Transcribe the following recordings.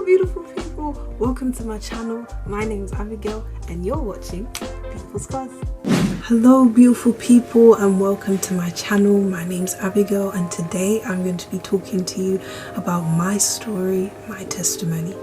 Hello beautiful people, welcome to my channel. My name is Abigail and you're watching People's Cause. Hello beautiful people and welcome to my channel. My name's Abigail and today I'm going to be talking to you about my story, my testimony.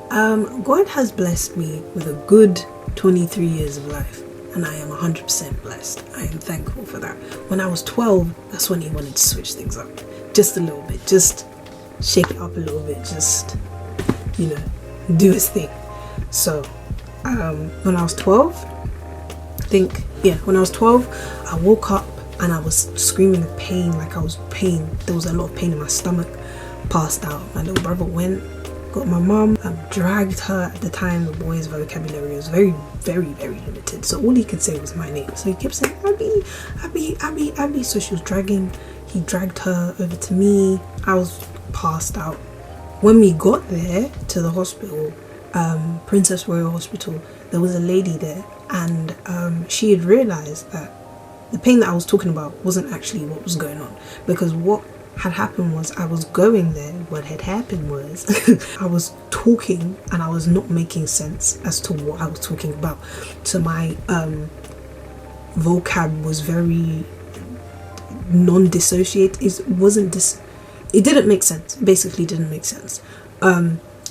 God has blessed me with a good 23 years of life and I am 100% blessed. I am thankful for that. When I was 12, that's when he wanted to switch things up just a little bit, just shake it up a little bit, just, you know, do his thing. So when I was 12, when I was 12, I woke up and I was screaming with pain, like I was pain. There was a lot of pain in my stomach. Passed out. My little brother went, got my mum, dragged her. At the time, the boy's vocabulary was very, very, very limited. So all he could say was my name. So he kept saying, Abby, Abby, Abby, Abby. So he dragged her over to me. I was passed out. When we got there to the hospital, Princess Royal Hospital, there was a lady there and she had realized that the pain that I was talking about wasn't actually what was going on, because what had happened was I was going there. What had happened was I was talking and I was not making sense as to what I was talking about. So my vocab was very non-dissociate. It didn't make sense. Basically didn't make sense.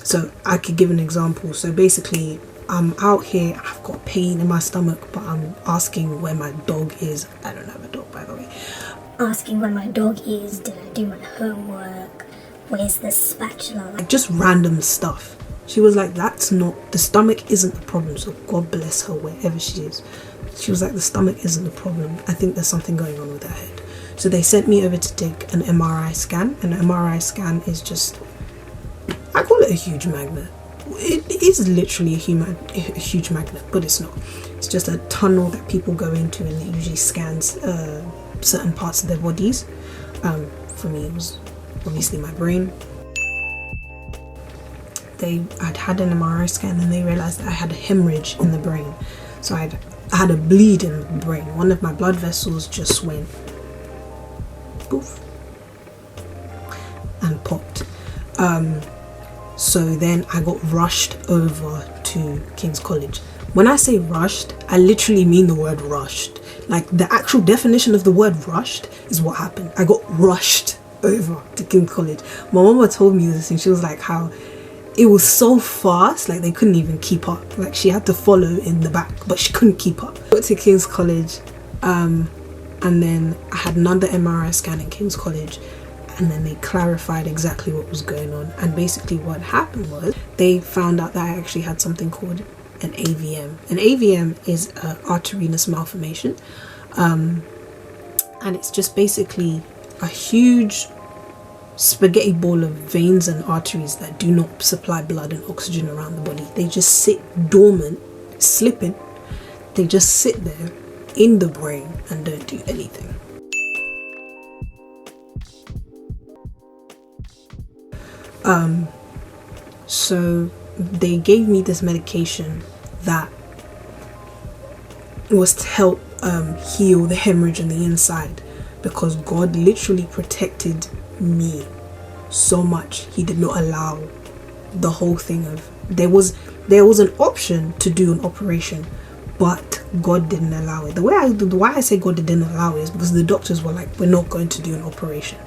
So I could give an example. So basically I'm out here, I've got pain in my stomach, but I'm asking where my dog is. I don't have a dog, by the way. Asking where my dog is, did I do my homework, where's the spatula? Like just random stuff. She was like, that's not, the stomach isn't the problem, so God bless her wherever she is. She was like, the stomach isn't the problem. I think there's something going on with her head. So they sent me over to take an MRI scan. An MRI scan is just, I call it a huge magnet. It is literally a huge magnet, but it's not. It's just a tunnel that people go into and it usually scans certain parts of their bodies. For me, it was obviously my brain. I'd had an MRI scan and they realized that I had a hemorrhage in the brain. So I had a bleed in the brain. One of my blood vessels just went poof and popped. So then I got rushed over to King's College. When I say rushed, I literally mean the word rushed. Like the actual definition of the word rushed is what happened. I got rushed over to King's College. My mama told me this and she was like, how it was so fast, like they couldn't even keep up. Like she had to follow in the back, but she couldn't keep up. I got to King's College, and then I had another MRI scan in King's College, and then they clarified exactly what was going on. And basically what happened was they found out that I actually had something called an AVM. An AVM is an arteriovenous malformation, and it's just basically a huge spaghetti ball of veins and arteries that do not supply blood and oxygen around the body. They just sit dormant, slipping. They just sit there in the brain and don't do anything. So they gave me this medication that was to help heal the hemorrhage on the inside, because God literally protected me so much. He did not allow the whole thing of, there was an option to do an operation, but God didn't allow it. The why I say God didn't allow it is because the doctors were like, we're not going to do an operation.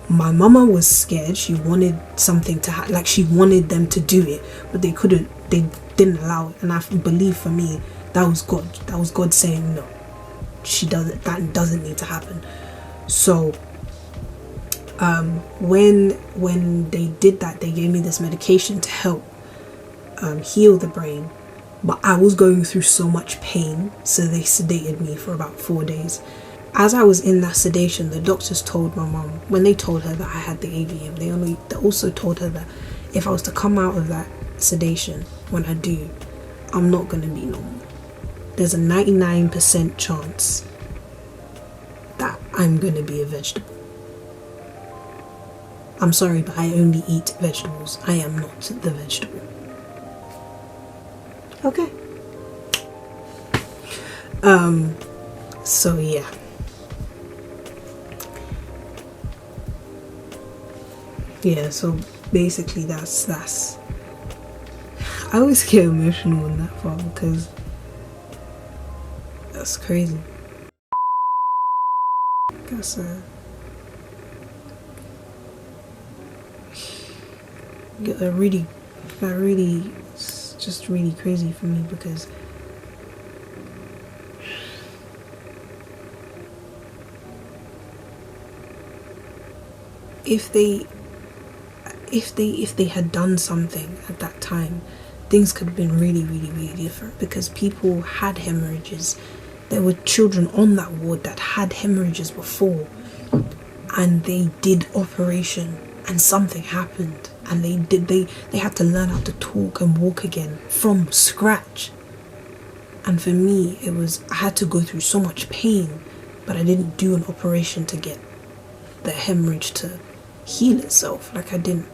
My mama was scared. She wanted something to like she wanted them to do it, but they couldn't. They didn't allow it. And I believe for me that was God. That was God saying no. That doesn't need to happen. So when they did that, they gave me this medication to help heal the brain, but I was going through so much pain, so they sedated me for about 4 days. As I was in that sedation, the doctors told my mom, when they told her that I had the AVM, they also told her that if I was to come out of that sedation, when I do, I'm not going to be normal. There's a 99% chance that I'm going to be a vegetable. I'm sorry, but I only eat vegetables. I am not the vegetable. Okay. So yeah. Yeah, so basically that's I always get emotional on that part because that's crazy. That's it's just really crazy for me because if they had done something at that time, things could have been really, really, really different because people had hemorrhages. There were children on that ward that had hemorrhages before, and they did operation and something happened, and they had to learn how to talk and walk again from scratch. And for me, I had to go through so much pain, but I didn't do an operation to get the hemorrhage to heal itself. Like I didn't.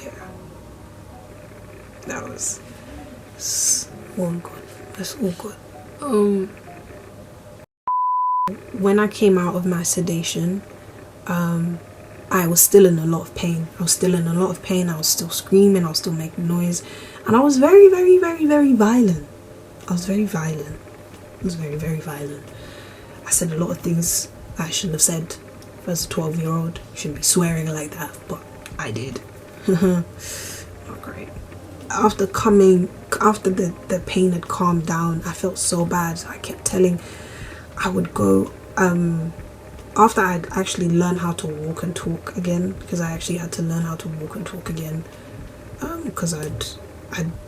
Yeah, that was all good. That's all good. When I came out of my sedation, I was still in a lot of pain. I was still screaming. I was still making noise, and I was very, very, very, very violent. I was very, very violent. I said a lot of things I shouldn't have said. As a 12-year-old, you shouldn't be swearing like that, but I did. Not great. After the pain had calmed down, I felt so bad. I kept telling, I would go, after I'd actually learned how to walk and talk again, because I actually had to learn how to walk and talk again, because I'd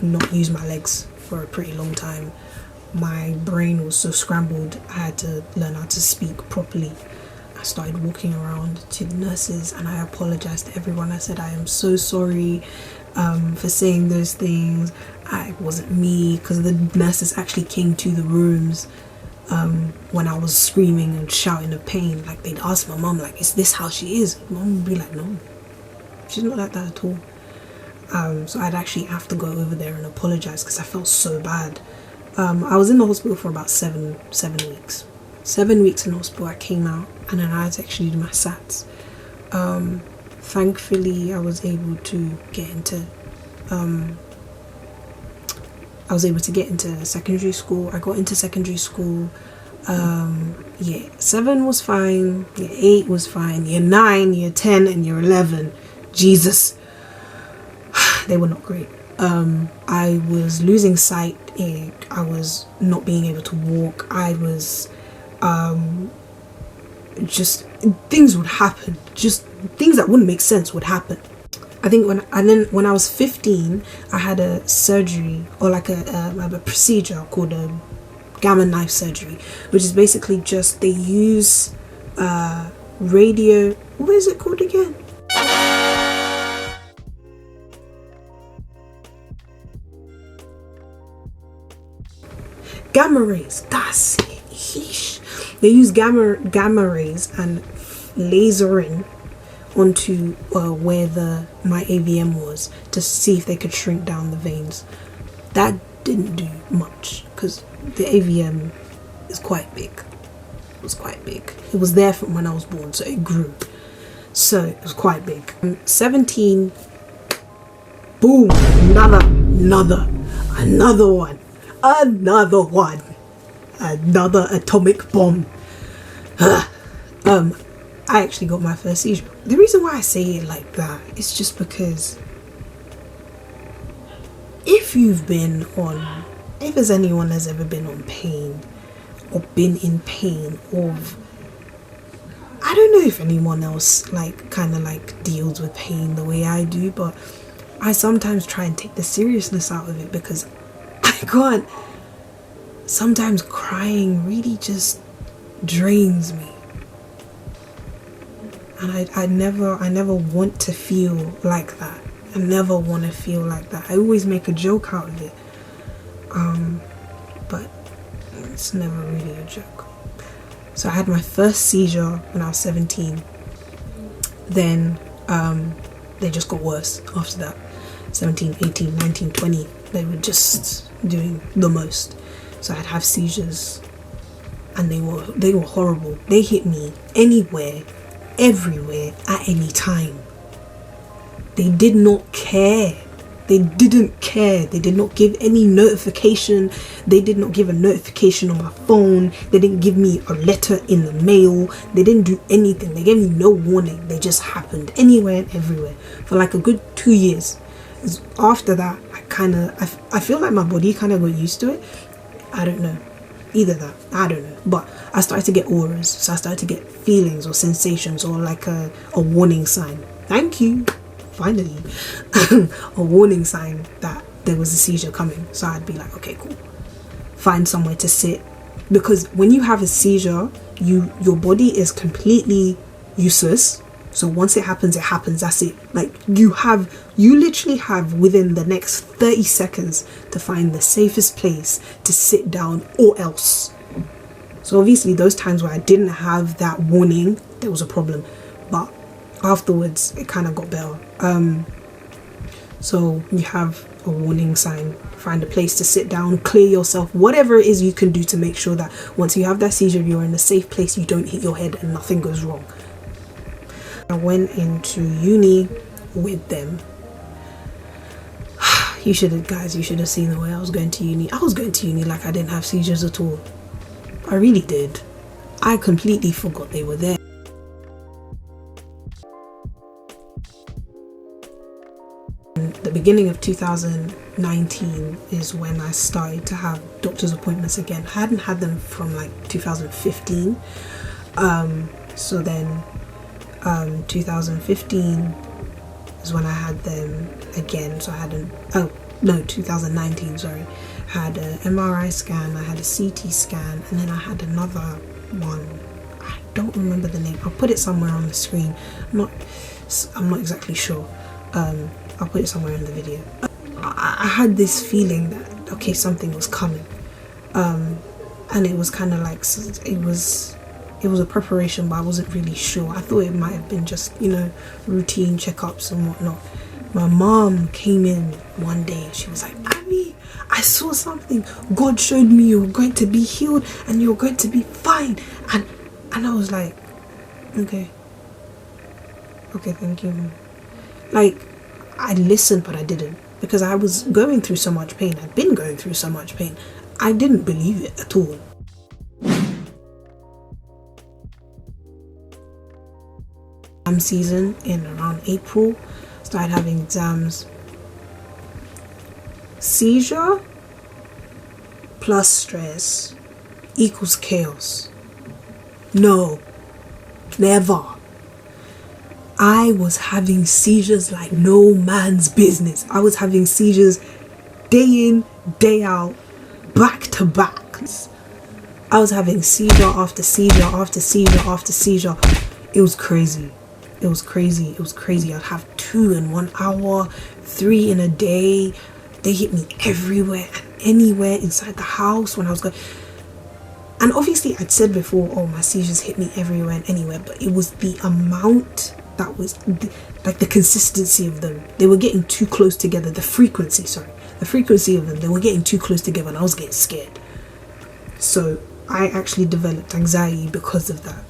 not used my legs for a pretty long time. My brain was so scrambled, I had to learn how to speak properly. I started walking around to the nurses and I apologized to everyone. I said, I am so sorry for saying those things. It wasn't me, because the nurses actually came to the rooms when I was screaming and shouting of pain. Like, they'd ask my mum, like, is this how she is? Mum would be like, no, she's not like that at all. So I'd actually have to go over there and apologize because I felt so bad. I was in the hospital for about seven weeks. 7 weeks in hospital. I came out and then I had to actually do my SATs. Thankfully, I was able to get into secondary school. I got into secondary school. Year 7 was fine. Year 8 was fine. Year 9, year 10, and year 11. Jesus, they were not great. I was losing sight. I was not being able to walk. I was just things would happen. Just things that wouldn't make sense would happen. I think when I was 15, I had a surgery, or like a procedure called a Gammon knife surgery, which is basically just they use radio. What is it called again? Gamma rays. That's it. Yeesh. They use gamma rays and lasering onto where my AVM was to see if they could shrink down the veins. That didn't do much because the AVM is quite big. It was quite big. It was there from when I was born, so it grew. So it was quite big. 17. Boom. Another one. Another atomic bomb. I actually got my first seizure. The reason why I say it like that is just because if there's anyone that's ever been on pain or been in pain, or I don't know if anyone else kind of deals with pain the way I do, but I sometimes try and take the seriousness out of it because I can't. Sometimes crying really just drains me. And I never want to feel like that. I never want to feel like that. I always make a joke out of it. But it's never really a joke. So I had my first seizure when I was 17. Then they just got worse after that. 17, 18, 19, 20. They were just doing the most. So I'd have seizures and they were horrible. They hit me anywhere, everywhere, at any time. They did not care. They didn't care. They did not give any notification. They did not give a notification on my phone. They didn't give me a letter in the mail. They didn't do anything. They gave me no warning. They just happened anywhere and everywhere for like a good 2 years. After that, I feel like my body kind of got used to it. I don't know. Either that, I don't know. But I started to get auras. So I started to get feelings or sensations or like a warning sign. Thank you. Finally, a warning sign that there was a seizure coming. So I'd be like, okay, cool. Find somewhere to sit. Because when you have a seizure, your body is completely useless. So once it happens, that's it. Like you literally have within the next 30 seconds to find the safest place to sit down or else. So obviously those times where I didn't have that warning, there was a problem. But afterwards it kind of got better. So you have a warning sign, find a place to sit down, clear yourself, whatever it is you can do to make sure that once you have that seizure, you're in a safe place, you don't hit your head and nothing goes wrong. I went into uni with them. You should have seen the way I was going to uni. I was going to uni like I didn't have seizures at all. I really did. I completely forgot they were there. The beginning of 2019 is when I started to have doctor's appointments again. I hadn't had them from like 2015. So then 2015 is when I had them again. So I had 2019, sorry. I had an MRI scan, I had a CT scan, and then I had another one. I don't remember the name. I'll put it somewhere on the screen. I'm not exactly sure. I'll put it somewhere in the video. I had this feeling that, okay, something was coming. And it was kind of like, it was a preparation, but I wasn't really sure. I thought it might have been just, routine checkups and whatnot. My mom came in one day. She was like, Abby, I saw something. God showed me you're going to be healed and you're going to be fine. And I was like, okay, thank you. Like, I listened, but I didn't, because I was going through so much pain. I'd been going through so much pain. I didn't believe it at all. Exam season in around April, started having exams. Seizure plus stress equals chaos. No, never. I was having seizures like no man's business. I was having seizures day in, day out, back to back. I was having seizure after seizure after seizure after seizure. It was crazy. It was crazy. I'd have 2 in 1 hour, 3 in a day. They hit me everywhere and anywhere inside the house when I was going. And obviously I'd said before, oh, my seizures hit me everywhere and anywhere, but it was the amount that was like the consistency of them. They were getting too close together. The frequency of them, they were getting too close together and I was getting scared. So I actually developed anxiety because of that.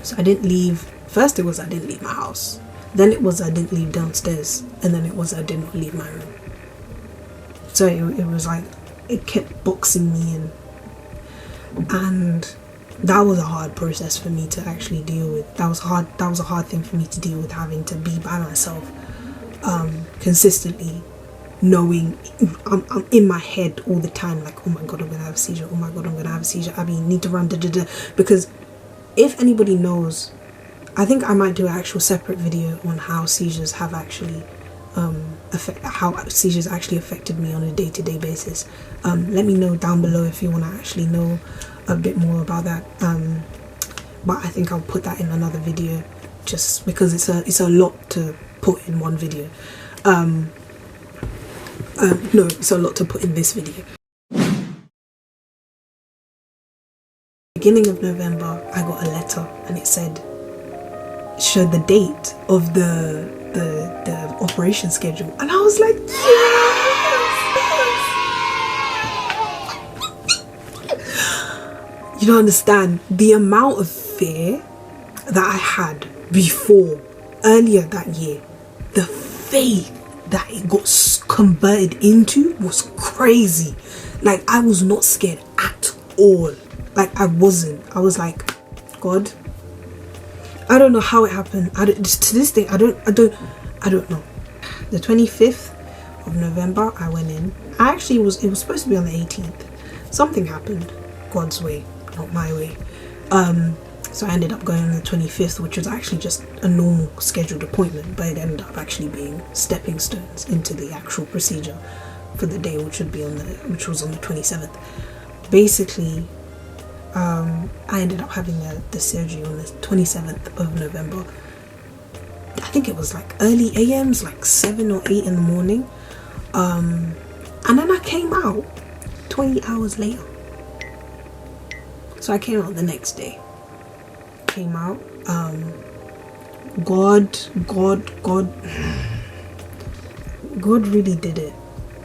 So I didn't leave. First it was I didn't leave my house. Then it was I didn't leave downstairs. And then it was I did not leave my room. So it was like, it kept boxing me in. And that was a hard process for me to actually deal with. That was a hard thing for me to deal with, having to be by myself consistently, knowing I'm in my head all the time, like, oh my god, I'm gonna have a seizure, oh my god, I'm gonna have a seizure, Abby, you need to run, because if anybody knows, I think I might do an actual separate video on how seizures have actually how seizures actually affected me on a day-to-day basis. Let me know down below if you want to actually know a bit more about that, but I think I'll put that in another video, just because it's a lot to put in one video. No, it's a lot to put in this video. Beginning of November, I got a letter and it showed the date of the operation schedule, and I was like, You don't understand the amount of fear that I had before, earlier that year. The faith that it got converted into was crazy. Like, I was not scared at all. Like, I wasn't. I was like, God, I don't know how it happened. To this day, I don't know. The 25th of November, I went in. It was supposed to be on the 18th. Something happened. God's way, not my way. So I ended up going on the 25th, which was actually just a normal scheduled appointment, but it ended up actually being stepping stones into the actual procedure for the day, which was on the 27th. Basically, I ended up having the surgery on the 27th of November. I think it was like early AMs, like 7 or 8 in the morning. And then I came out 20 hours later. So I came out the next day. Came out. God really did it.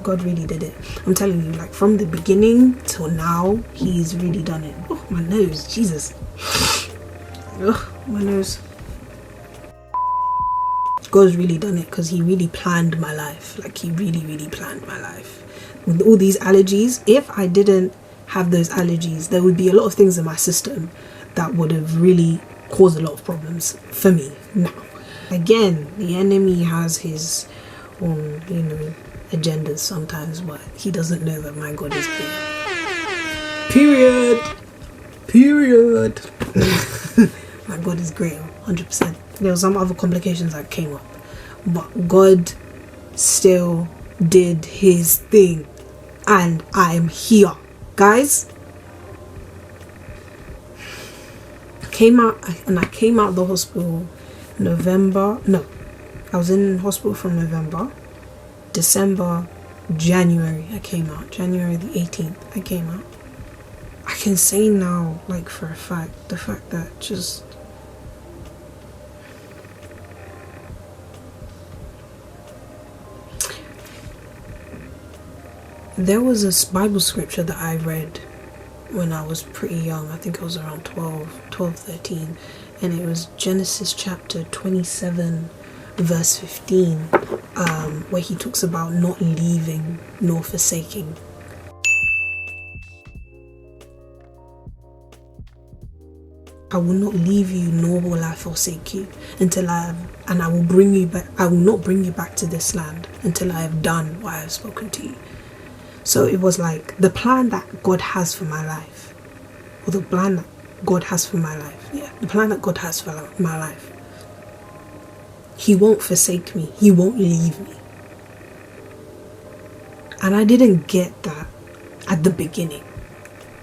God really did it. I'm telling you, like, from the beginning till now, he's really done it. Oh, my nose, Jesus. Ugh, my nose. God's really done it, because he really planned my life. Like, he really planned my life. With all these allergies, if I didn't have those allergies, there would be a lot of things in my system that would have really caused a lot of problems for me. Now, again, the enemy has his own, agendas sometimes, but he doesn't know that my God is great. Period. My God is great, 100%. There were some other complications that came up, but God still did his thing, and I'm here, guys. I came out of the hospital I was in hospital from November, December, January I came out. January the 18th I came out. I can say now, like, for a fact, the fact that just there was a Bible scripture that I read when I was pretty young. I think I was around 12, 13, and it was Genesis chapter 27 verse 15, where he talks about not leaving nor forsaking. I will not leave you nor will I forsake you until I will bring you back. I will not bring you back to this land until I have done what I have spoken to you. So it was like the plan that God has for my life, or the plan that God has for my life. Yeah, the plan that God has for my life. He won't forsake me. He won't leave me. And I didn't get that at the beginning,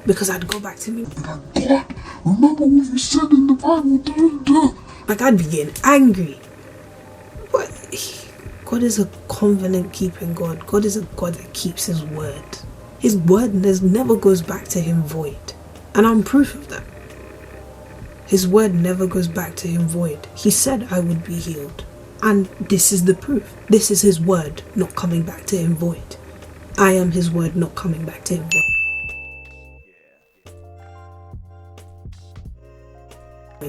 because I'd go back to me. God, remember what you said in the Bible. Like, I'd be getting angry. But God is a covenant keeping God. God is a God that keeps his word. His word never goes back to him void. And I'm proof of that. His word never goes back to him void. He said I would be healed. And this is the proof. This is his word not coming back to him void. I am his word not coming back to him void.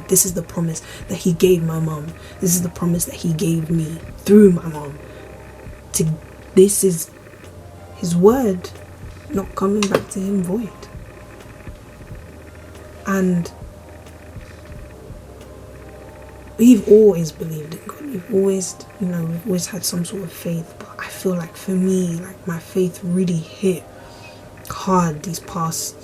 This is the promise that he gave my mom. This is the promise that he gave me through my mom. This is his word not coming back to him void. And we've always believed in God. We've always had some sort of faith. But I feel like for me, like, my faith really hit hard these past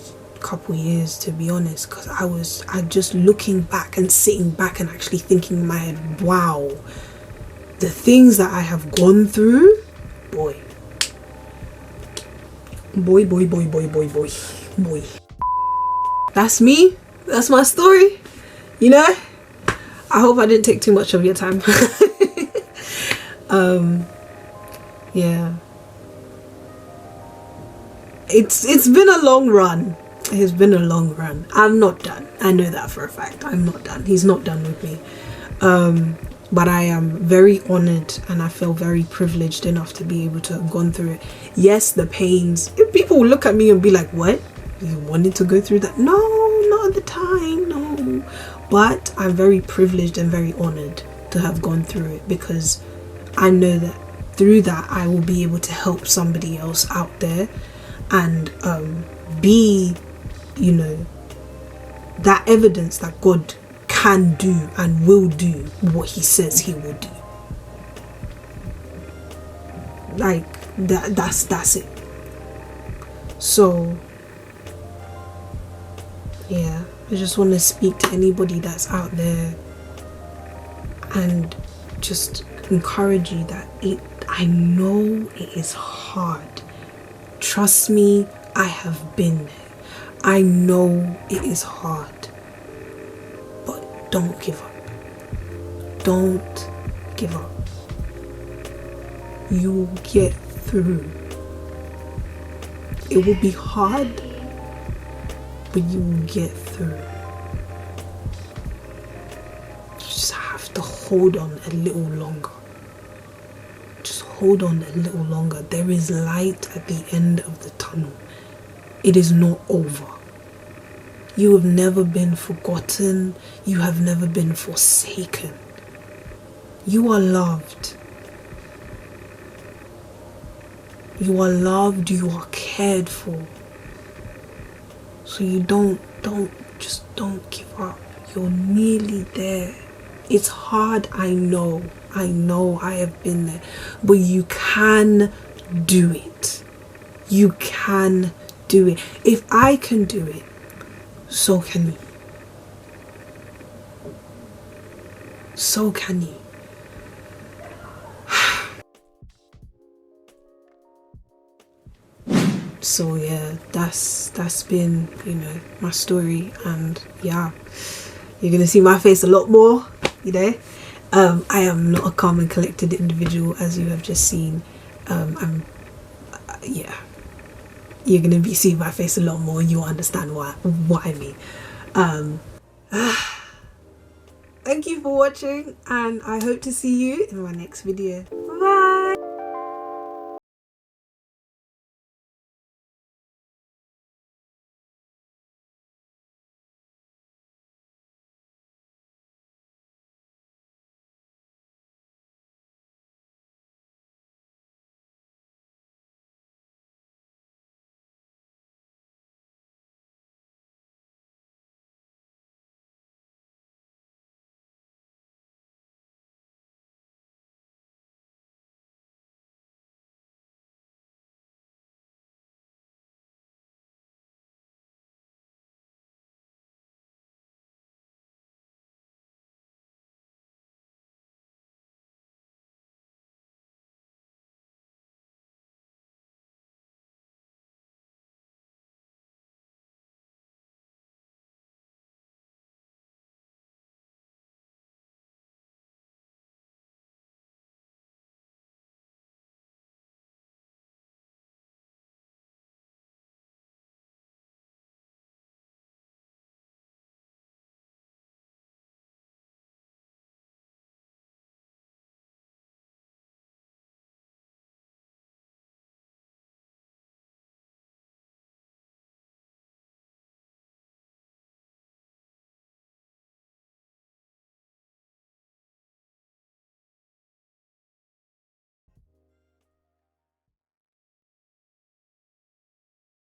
couple years, to be honest, because I just looking back and sitting back and actually thinking in my head, wow, the things that I have gone through, boy. That's me. That's my story. I hope I didn't take too much of your time. Yeah. It's been a long run. It's been a long run. I'm not done. I know that for a fact. I'm not done. He's not done with me. But I am very honored, and I feel very privileged enough to be able to have gone through it. Yes, the pains. If people will look at me and be like, what? You wanted to go through that? No. time, no. But I'm very privileged and very honored to have gone through it, because I know that through that I will be able to help somebody else out there and be, you know, that evidence that God can do and will do what he says he will do. Like that's it. So yeah, I just want to speak to anybody that's out there and just encourage you that I know it is hard. Trust me, I have been there. I know it is hard, but don't give up. Don't give up. You will get through. It will be hard, but you will get through. You just have to hold on a little longer. Just hold on a little longer. There is light at the end of the tunnel. It is not over. You have never been forgotten. You have never been forsaken. You are loved. You are loved. You are cared for. So you don't give up. You're nearly there. It's hard, I know. I have been there. But you can do it. You can do it. If I can do it, so can you. So can you. So yeah, that's been, you know, my story, and yeah, you're gonna see my face a lot more, you know. I am not a calm and collected individual, as you have just seen. Yeah, you're gonna be seeing my face a lot more, and you'll understand what I mean. Thank you for watching, and I hope to see you in my next video.